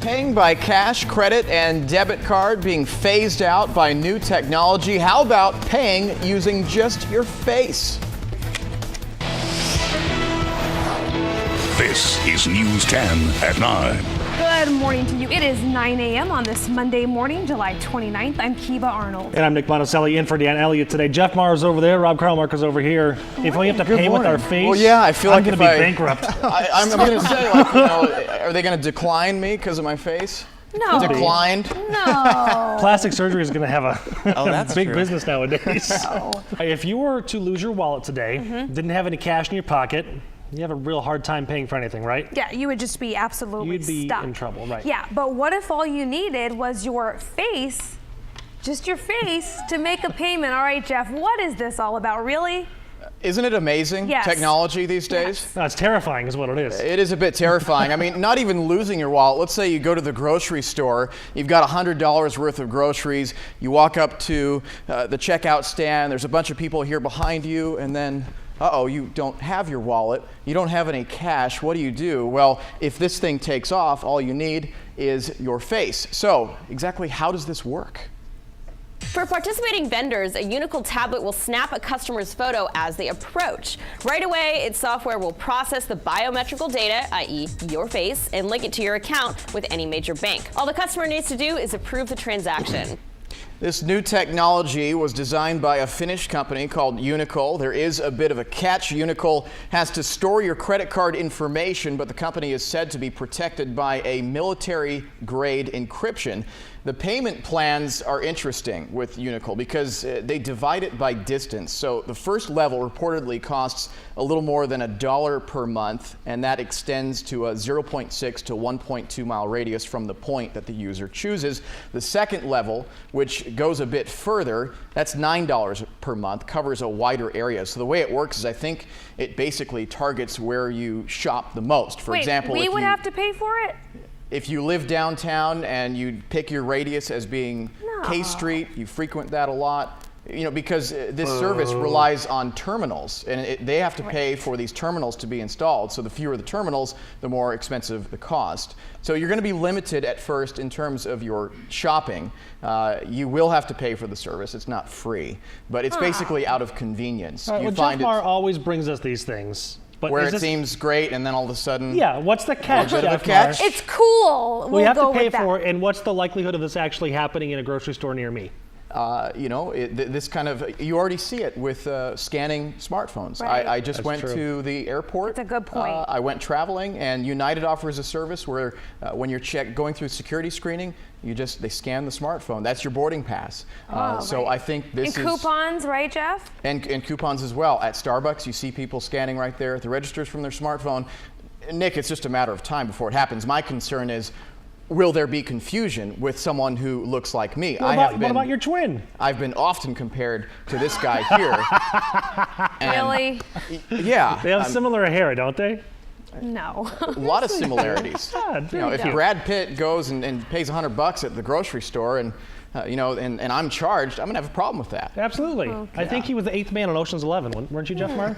Paying by cash, credit, and debit card being phased out by new technology. How about paying using just your face? This is News 10 at 9. Good morning to you. It is 9 a.m. on this Monday morning, July 29th. I'm Kiva Arnold. And I'm Nick Monticelli in for Dan Elliott today. Jeff Maher's over there. Rob Carlmark over here. If we have to pay with our face, well, yeah, I feel I'm like going to be bankrupt. I'm going to say, like, are they going to decline me because of my face? No. Declined? No. Plastic surgery is going to have a big true. business nowadays. No. If you were to lose your wallet today, didn't have any cash in your pocket, you have a real hard time paying for anything, right? Yeah, you would just be absolutely You'd be stuck. in trouble, right? Yeah, but what if all you needed was your face, just your face, to make a payment? All right, Jeff, what is this all about, really? Isn't it amazing, Yes. technology these days? Yes. No, it's terrifying is what it is. It is a bit terrifying. I mean, not even losing your wallet. Let's say you go to the grocery store, you've got $100 worth of groceries, you walk up to the checkout stand, there's a bunch of people here behind you, and then you don't have your wallet, you don't have any cash. What do? Well, if this thing takes off, all you need is your face. So, exactly how does this work? For participating vendors, a Unical tablet will snap a customer's photo as they approach. Right away, its software will process the biometrical data, i.e. your face, and link it to your account with any major bank. All the customer needs to do is approve the transaction. This new technology was designed by a Finnish company called Unical. There is a bit of a catch. Unical has to store your credit card information, but the company is said to be protected by a military-grade encryption. The payment plans are interesting with Unical because they divide it by distance. So the first level reportedly costs a little more than $1 per month, and that extends to a 0.6 to 1.2 mile radius from the point that the user chooses. The second level, which goes a bit further, that's $9 per month, covers a wider area. So the way it works is I think it basically targets where you shop the most. For example, we would have to pay for it? If you live downtown and you pick your radius as being K Street, you frequent that a lot, because this service relies on terminals, and they have to pay for these terminals to be installed. So the fewer the terminals, the more expensive the cost. So you're going to be limited at first in terms of your shopping. You will have to pay for the service. It's not free, but it's basically out of convenience. All right, well, Jeff Maher always brings us these things. But where it seems great, and then all of a sudden... Yeah, what's the catch, Jeff catch? Maher? It's cool. We have to pay with that. for it, and what's the likelihood of this actually happening in a grocery store near me? This kind of, you already see it with scanning smartphones. Right. I just That's went true. to the airport. That's a good point. I went traveling, and United offers a service where when you're going through security screening, they scan the smartphone. That's your boarding pass. So I think this and coupons, right, Jeff? And coupons as well. At Starbucks, you see people scanning right there at the registers from their smartphone. Nick, it's just a matter of time before it happens. My concern is, will there be confusion with someone who looks like me? What about your twin? I've been often compared to this guy here. Really? Yeah. They have similar hair, don't they? No. A lot of similarities. If don't. Brad Pitt goes and pays $100 at the grocery store and I'm charged, I'm gonna have a problem with that. Absolutely. Okay. I think he was the 8th man on Ocean's 11, weren't you, Jeff Maher?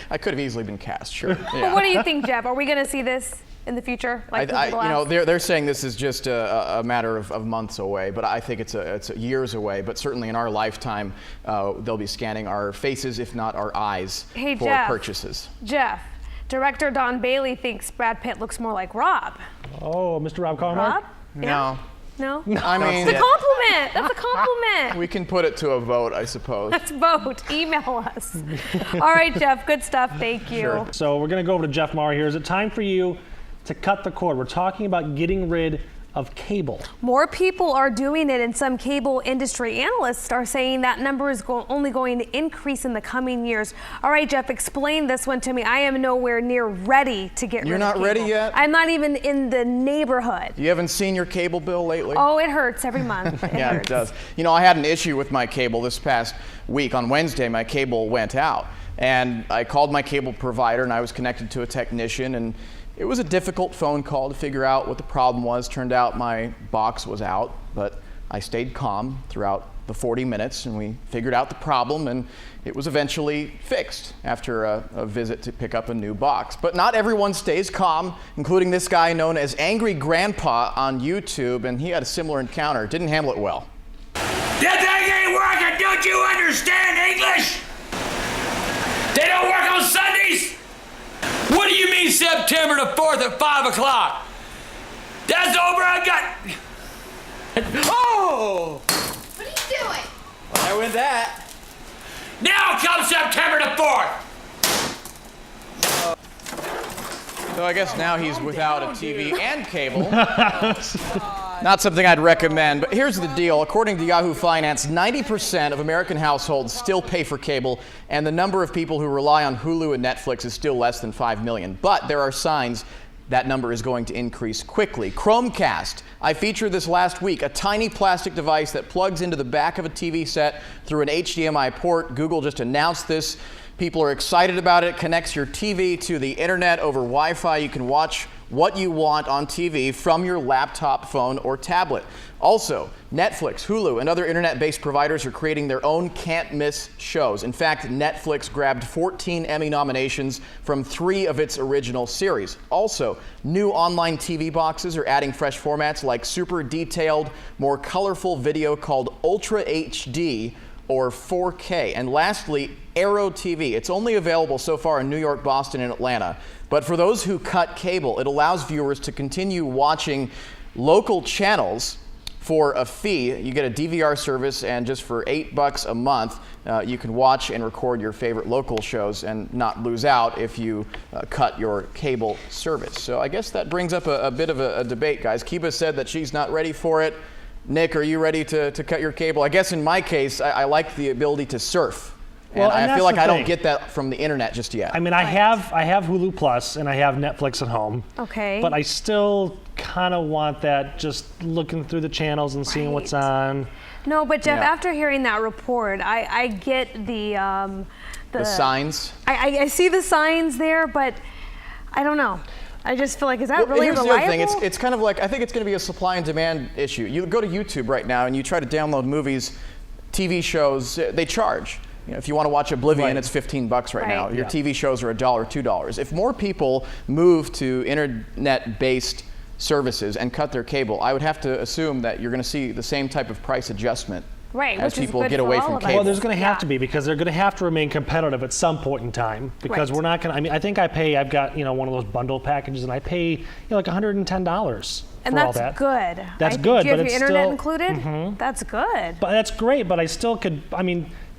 I could have easily been cast, sure. Yeah. But what do you think, Jeff? Are we going to see this in the future? They're saying this is just a matter of months away, but I think it's years away. But certainly in our lifetime, they'll be scanning our faces, if not our eyes, for purchases. Jeff, director Don Bailey thinks Brad Pitt looks more like Rob. Oh, Mr. Rob Carlmark? Rob? No. No? I mean, it's a compliment. That's a compliment. We can put it to a vote, I suppose. Let's vote. Email us. All right, Jeff. Good stuff. Thank you. Sure. So we're going to go over to Jeff Maher here. Is it time for you to cut the cord? We're talking about getting rid of cable. More people are doing it, and some cable industry analysts are saying that number is only going to increase in the coming years. All right, Jeff, explain this one to me. I am nowhere near ready to get rid of cable. You're not ready yet? I'm not even in the neighborhood. You haven't seen your cable bill lately? Oh, it hurts every month. Yeah, it does. I had an issue with my cable this past week. On Wednesday, my cable went out, and I called my cable provider, and I was connected to a technician, and it was a difficult phone call to figure out what the problem was. Turned out my box was out, but I stayed calm throughout the 40 minutes, and we figured out the problem, and it was eventually fixed after a visit to pick up a new box. But not everyone stays calm, including this guy known as Angry Grandpa on YouTube, and he had a similar encounter. Didn't handle it well. That thing ain't working! Don't you understand English? They don't work on Sundays? What do you mean September the 4th at 5 o'clock? That's over, I got... Oh! What are you doing? I win that. Now comes September the 4th! So I guess now he's without a TV and cable. Not something I'd recommend, but here's the deal. According to Yahoo Finance, 90% of American households still pay for cable, and the number of people who rely on Hulu and Netflix is still less than 5 million. But there are signs that number is going to increase quickly. Chromecast. I featured this last week, a tiny plastic device that plugs into the back of a TV set through an HDMI port. Google just announced this. People are excited about it. It connects your TV to the internet over Wi-Fi. You can watch what you want on TV from your laptop, phone, or tablet. Also, Netflix, Hulu, and other internet-based providers are creating their own can't-miss shows. In fact, Netflix grabbed 14 Emmy nominations from 3 of its original series. Also, new online TV boxes are adding fresh formats like super detailed, more colorful video called Ultra HD or 4K. And lastly, Aero TV. It's only available so far in New York, Boston, and Atlanta. But for those who cut cable, it allows viewers to continue watching local channels for a fee. You get a DVR service, and just for $8 a month, you can watch and record your favorite local shows and not lose out if you cut your cable service. So I guess that brings up a bit of a debate, guys. Kiba said that she's not ready for it. Nick, are you ready to cut your cable? I guess in my case, I like the ability to surf. Well, and I that's feel like the I don't thing. get that from the internet just yet. I mean, I have Hulu Plus and I have Netflix at home. Okay. But I still kind of want that, just looking through the channels and seeing what's on. No, but Jeff, Yeah. after hearing that report, I get the signs. I see the signs there, but I don't know. I just feel like, is that Well, really here's reliable? the other thing. It's kind of like, I think it's going to be a supply and demand issue. You go to YouTube right now and you try to download movies, TV shows, they charge. You know, if you want to watch Oblivion, Right. it's $15 right now. Your Yeah. TV shows are $1, $2. If more people move to internet-based services and cut their cable, I would have to assume that you're going to see the same type of price adjustment Right, as which is people good get for away all from of us. cable. Well, there's going to have Yeah. to be, because they're going to have to remain competitive at some point in time, because Right. we're not going to, I mean, I think I've got, one of those bundle packages, and I pay, like $110 and for all that's that. good. That's Do good, you have but your it's internet still- included? That's good. But that's great, but I still could,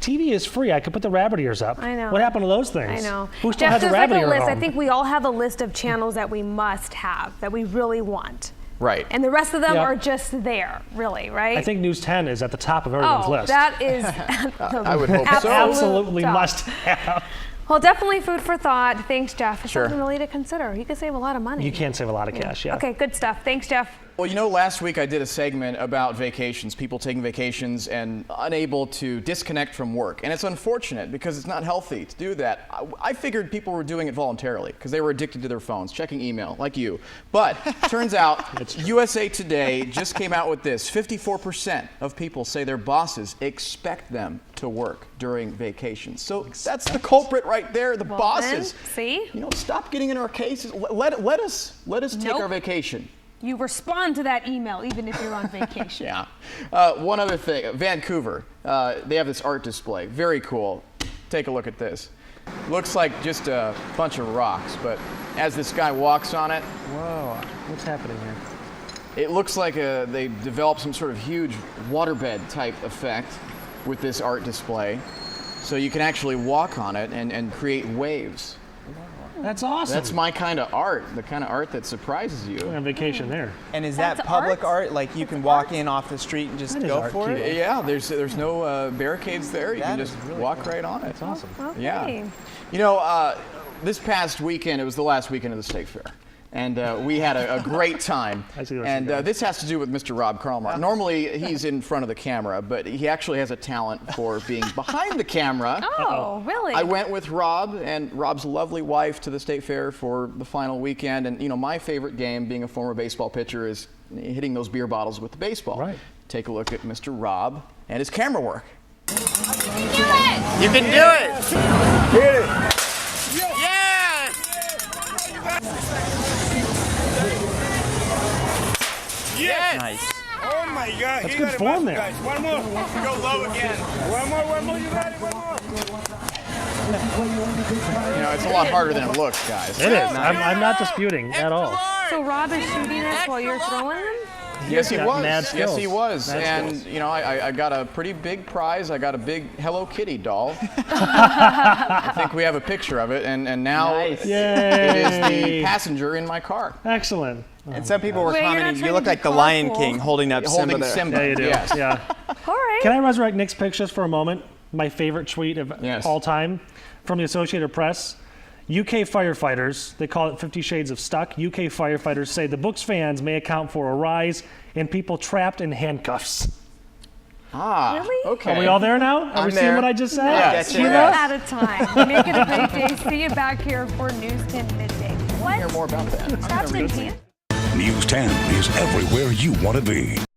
TV is free. I could put the rabbit ears up. I know. What happened to those things? I know. Who still Jeff, has a there's rabbit like a ear at list. I home? think we all have a list of channels that we must have, that we really want. Right. And the rest of them Yeah. are just there, really, right? I think News 10 is at the top of everyone's list. that is I would hope so. Absolutely top. must have. Well, definitely food for thought. Thanks, Jeff. It's Sure. something really to consider. You could save a lot of money. You can save a lot of cash, yeah. Okay, good stuff. Thanks, Jeff. Well, last week I did a segment about vacations, people taking vacations and unable to disconnect from work. And it's unfortunate because it's not healthy to do that. I figured people were doing it voluntarily because they were addicted to their phones, checking email, like you. But turns out USA Today just came out with this. 54% of people say their bosses expect them to work during vacations. So that's the culprit right there, the Well, bosses. then, see? Stop getting in our cases. Let us take Nope. our vacation. You respond to that email even if you're on vacation. Yeah. One other thing, Vancouver, they have this art display. Very cool. Take a look at this. Looks like just a bunch of rocks, but as this guy walks on it, Whoa, what's happening here? it looks like they developed some sort of huge waterbed type effect with this art display. So you can actually walk on it and create waves. That's awesome. That's my kind of art, the kind of art that surprises you. We're on vacation there. And is That's that public art? art? Like you can walk in off the street and just That is go art, for too. it? Yeah, there's no barricades there. You That can is just really walk cool. right on it. That's awesome. Okay. Yeah. This past weekend, it was the last weekend of the State Fair. And we had a great time. I see where And you're going. this has to do with Mr. Rob Carlmar. Normally, he's in front of the camera, but he actually has a talent for being behind the camera. Oh, really? I went with Rob and Rob's lovely wife to the State Fair for the final weekend. And, my favorite game, being a former baseball pitcher, is hitting those beer bottles with the baseball. Right. take a look at Mr. Rob and his camera work. You can do it! Hit it! Yeah! Yes! Nice. Oh my God! That's good form there. Guys. One more. Go low again. One more. You got it. One more. You know, it's a lot harder than it looks, guys. It is. I'm not disputing at all. So Rob is shooting this while you're throwing them? Yes, he got was. mad Yes, skills. he was. Mad And, skills. you know, I got a pretty big prize. I got a big Hello Kitty doll. I think we have a picture of it. And now Nice. it is the Yay! passenger in my car. Excellent. And some people were Wait, you're not commenting, trying you look to like be the Lion carpool. King holding up Holding Simba. Simba. Yeah, you do. Yes. Yeah. All right. Can I resurrect Nick's pictures for a moment? My favorite tweet of Yes. all time from the Associated Press. UK firefighters, they call it 50 Shades of Stuck. UK firefighters say the book's fans may account for a rise in people trapped in handcuffs. Ah, Really? okay. Are we all there now? Are I'm we seeing there. what I just said? Yes. We're Yeah. out of time. Make it a great day. See you back here for News 10 Midday. Hear What? more about that. Trapped in hand? News 10 is everywhere you want to be.